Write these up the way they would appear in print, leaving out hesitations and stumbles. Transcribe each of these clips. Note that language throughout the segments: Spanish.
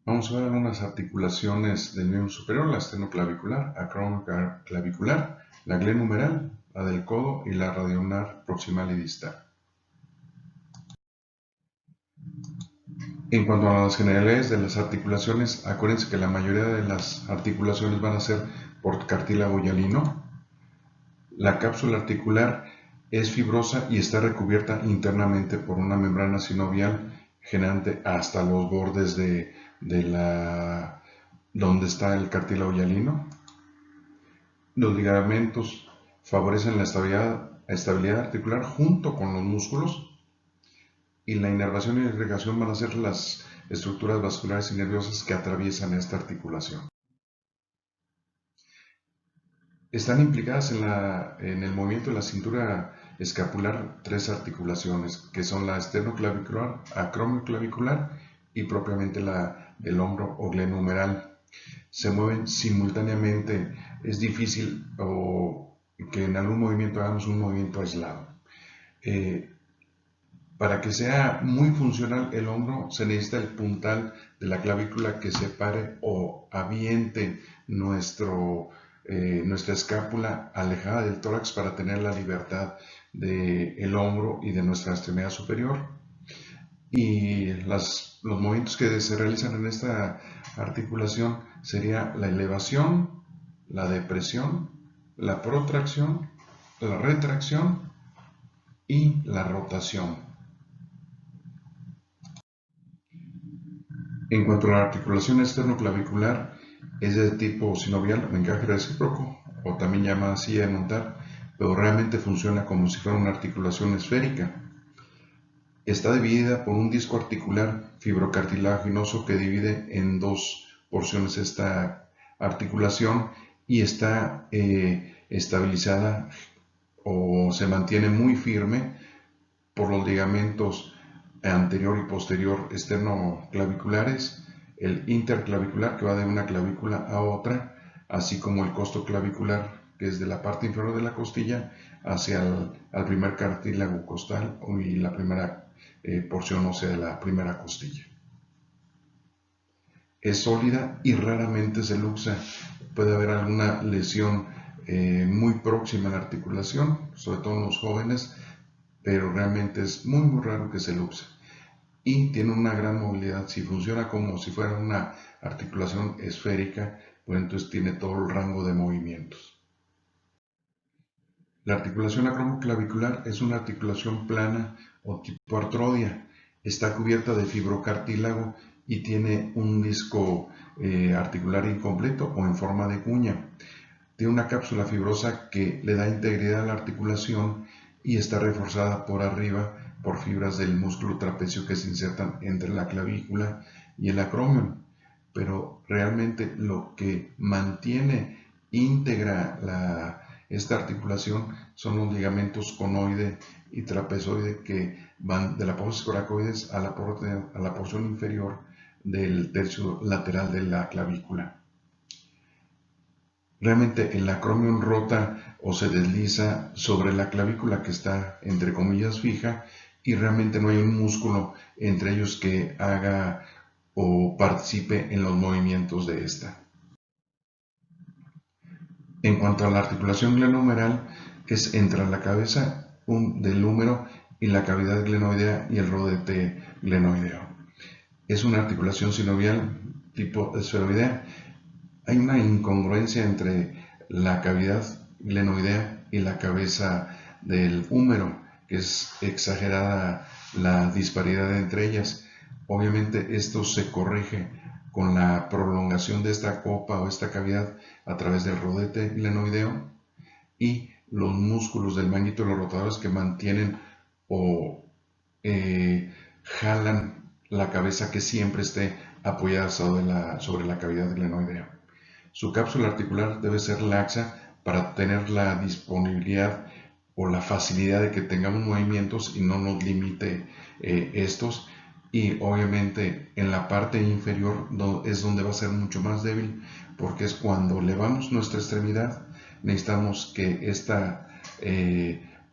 Vamos a ver algunas articulaciones del miembro superior: la esternoclavicular, acromioclavicular, la glenohumeral, la del codo y la radioulnar proximal y distal. En cuanto a las generalidades de las articulaciones, acuérdense que la mayoría de las articulaciones van a ser por cartílago hialino. La cápsula articular es fibrosa y está recubierta internamente por una membrana sinovial generante hasta los bordes de donde está el cartílago hialino. Los ligamentos favorecen la estabilidad articular junto con los músculos, y la inervación y la irrigación van a ser las estructuras vasculares y nerviosas que atraviesan esta articulación. Están implicadas en el movimiento de la cintura escapular tres articulaciones, que son la esternoclavicular, acromioclavicular y propiamente la del hombro o glenohumeral. Se mueven simultáneamente. Es difícil que en algún movimiento hagamos un movimiento aislado. Para que sea muy funcional el hombro, se necesita el puntal de la clavícula que separe o aviente nuestra escápula alejada del tórax para tener la libertad del hombro y de nuestra extremidad superior. Y los movimientos que se realizan en esta articulación sería la elevación, la depresión, la protracción, la retracción y la rotación. En cuanto a la articulación esternoclavicular, es de tipo sinovial o encaje recíproco, o también llamada silla de montar, pero realmente funciona como si fuera una articulación esférica. Está dividida por un disco articular fibrocartilaginoso que divide en dos porciones esta articulación, y está estabilizada o se mantiene muy firme por los ligamentos anterior y posterior esternoclaviculares, el interclavicular, que va de una clavícula a otra, así como el costoclavicular, que es de la parte inferior de la costilla hacia el primer cartílago costal y la primera porción ósea de la primera costilla. Es sólida y raramente se luxa. Puede haber alguna lesión muy próxima a la articulación, sobre todo en los jóvenes, pero realmente es muy raro que se luxe. Y tiene una gran movilidad. Si funciona como si fuera una articulación esférica, pues entonces tiene todo el rango de movimientos. La articulación acromioclavicular es una articulación plana o tipo artrodia. Está cubierta de fibrocartílago y tiene un disco articular incompleto o en forma de cuña. Tiene una cápsula fibrosa que le da integridad a la articulación y está reforzada por arriba por fibras del músculo trapecio que se insertan entre la clavícula y el acromion. Pero realmente lo que mantiene íntegra esta articulación son los ligamentos conoide y trapezoide, que van de la apófisis coracoides a la porción inferior del tercio lateral de la clavícula. Realmente el acromion rota o se desliza sobre la clavícula, que está entre comillas fija, y realmente no hay un músculo entre ellos que haga o participe en los movimientos de esta. En cuanto a la articulación glenohumeral, es entre la cabeza del húmero y la cavidad glenoidea y el rodete glenoideo. Es una articulación sinovial tipo esferoidea. Hay una incongruencia entre la cavidad glenoidea y la cabeza del húmero, que es exagerada la disparidad entre ellas. Obviamente esto se corrige con la prolongación de esta copa o esta cavidad a través del rodete glenoideo y los músculos del manguito de los rotadores que mantienen o jalan la cabeza, que siempre esté apoyada sobre la cavidad glenoidea. Su cápsula articular debe ser laxa para tener la disponibilidad o la facilidad de que tengamos movimientos y no nos limite estos. Y obviamente en la parte inferior es donde va a ser mucho más débil, porque es cuando elevamos nuestra extremidad. Necesitamos que esta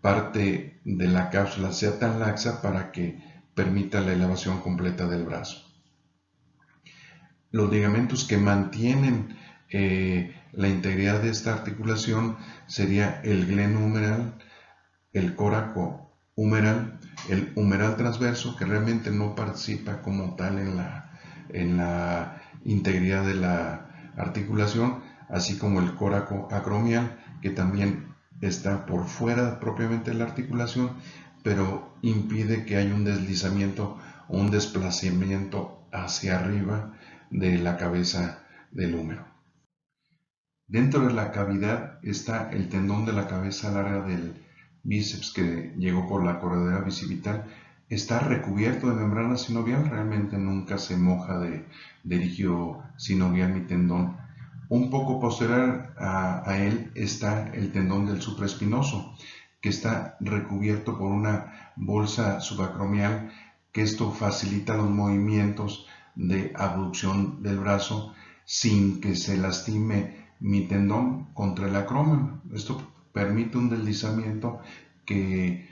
parte de la cápsula sea tan laxa para que permita la elevación completa del brazo. Los ligamentos que mantienen la integridad de esta articulación sería el gleno humeral, el coraco humeral, el humeral transverso, que realmente no participa como tal en la integridad de la articulación, así como el coraco acromial, que también está por fuera propiamente de la articulación, pero impide que haya un deslizamiento o un desplazamiento hacia arriba de la cabeza del húmero. Dentro de la cavidad está el tendón de la cabeza larga del bíceps que llegó por la corredera bicipital. Está recubierto de membrana sinovial, realmente nunca se moja de líquido sinovial mi tendón. Un poco posterior a él está el tendón del supraespinoso, que está recubierto por una bolsa subacromial, que esto facilita los movimientos de abducción del brazo sin que se lastime mi tendón contra el acrómio. Esto permite un deslizamiento que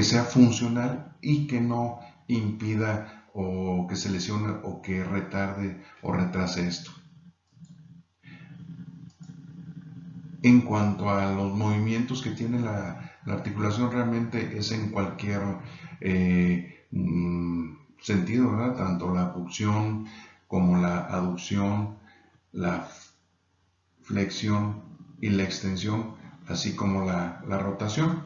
sea funcional y que no impida o que se lesione o que retarde o retrase esto. En cuanto a los movimientos que tiene la articulación, realmente es en cualquier sentido, ¿verdad? Tanto la abducción como la aducción, la flexión y la extensión, así como la rotación.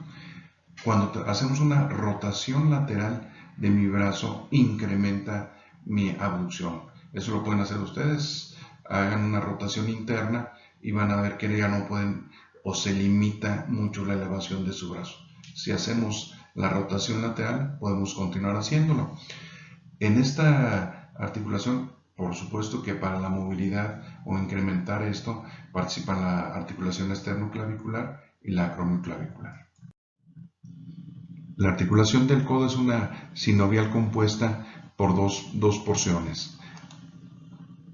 Cuando hacemos una rotación lateral de mi brazo, incrementa mi abducción. Eso lo pueden hacer ustedes. Hagan una rotación interna y van a ver que ya no pueden o se limita mucho la elevación de su brazo. Si hacemos la rotación lateral, podemos continuar haciéndolo. En esta articulación, por supuesto que para la movilidad o incrementar esto, participan la articulación esternoclavicular y la acromioclavicular. La articulación del codo es una sinovial compuesta por dos porciones.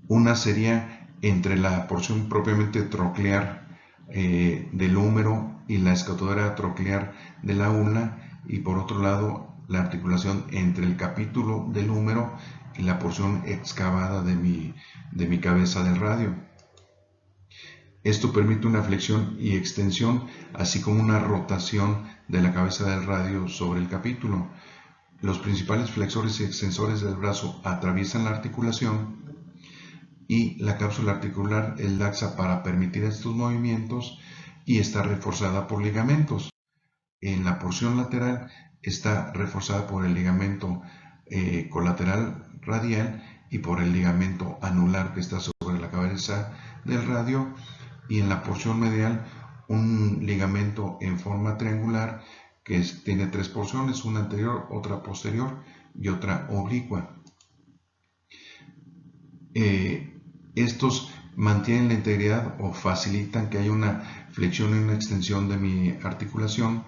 Una sería entre la porción propiamente troclear del húmero y la escotadera troclear de la ulna, y por otro lado la articulación entre el capítulo del húmero y la porción excavada de mi cabeza del radio. Esto permite una flexión y extensión, así como una rotación de la cabeza del radio sobre el capítulo. Los principales flexores y extensores del brazo atraviesan la articulación y la cápsula articular es laxa para permitir estos movimientos y está reforzada por ligamentos. En la porción lateral está reforzada por el ligamento colateral radial y por el ligamento anular que está sobre la cabeza del radio, y en la porción medial un ligamento en forma triangular que tiene tres porciones, una anterior, otra posterior y otra oblicua. Estos mantienen la integridad o facilitan que haya una flexión y una extensión de mi articulación,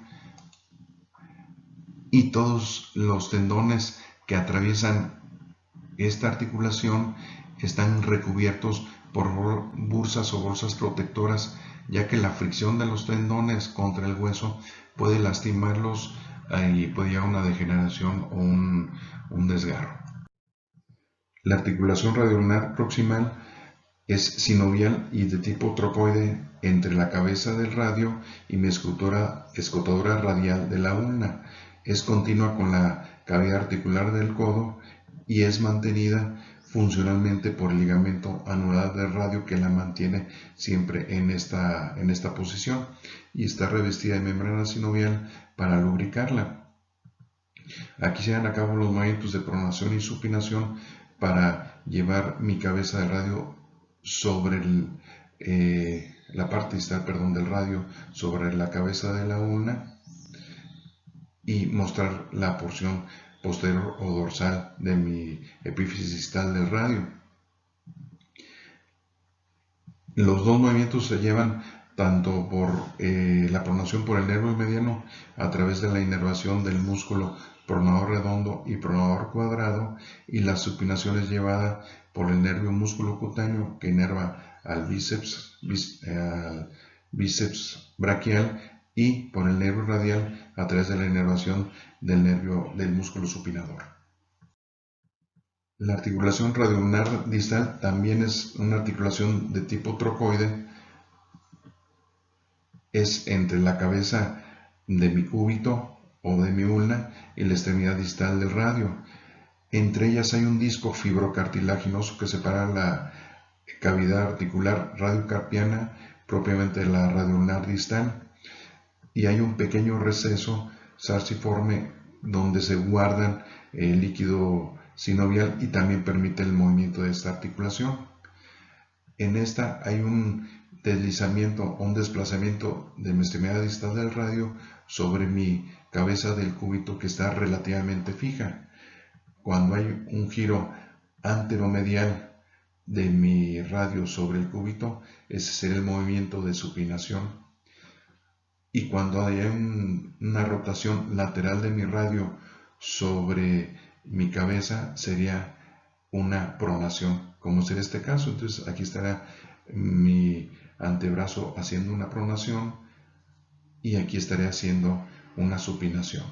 y todos los tendones que atraviesan esta articulación están recubiertos por bursas o bolsas protectoras, ya que la fricción de los tendones contra el hueso puede lastimarlos y puede llegar a una degeneración o un desgarro. La articulación radioulnar proximal es sinovial y de tipo trocoide entre la cabeza del radio y mi escotadura radial de la ulna. Es continua con la cavidad articular del codo y es mantenida funcionalmente por el ligamento anular del radio, que la mantiene siempre en esta posición, y está revestida de membrana sinovial para lubricarla. Aquí se dan a cabo los movimientos de pronación y supinación para llevar mi cabeza de radio sobre la parte distal, del radio sobre la cabeza de la ulna, y mostrar la porción posterior o dorsal de mi epífisis distal del radio. Los dos movimientos se llevan tanto por la pronación por el nervio mediano a través de la inervación del músculo pronador redondo y pronador cuadrado, y la supinación es llevada por el nervio músculo cutáneo que inerva al bíceps braquial, y por el nervio radial a través de la inervación del nervio del músculo supinador. La articulación radioulnar distal también es una articulación de tipo trocoide, es entre la cabeza de mi cúbito o de mi ulna y la extremidad distal del radio. Entre ellas hay un disco fibrocartilaginoso que separa la cavidad articular radiocarpiana propiamente de la radioulnar distal, y hay un pequeño receso sarciforme donde se guardan el líquido sinovial y también permite el movimiento de esta articulación. En esta hay un deslizamiento o un desplazamiento de mi extremidad distal del radio sobre mi cabeza del cúbito que está relativamente fija. Cuando hay un giro anteromedial de mi radio sobre el cúbito, ese será el movimiento de supinación. Y cuando hay una rotación lateral de mi radio sobre mi cabeza, sería una pronación, como será este caso. Entonces aquí estará mi antebrazo haciendo una pronación y aquí estaré haciendo una supinación.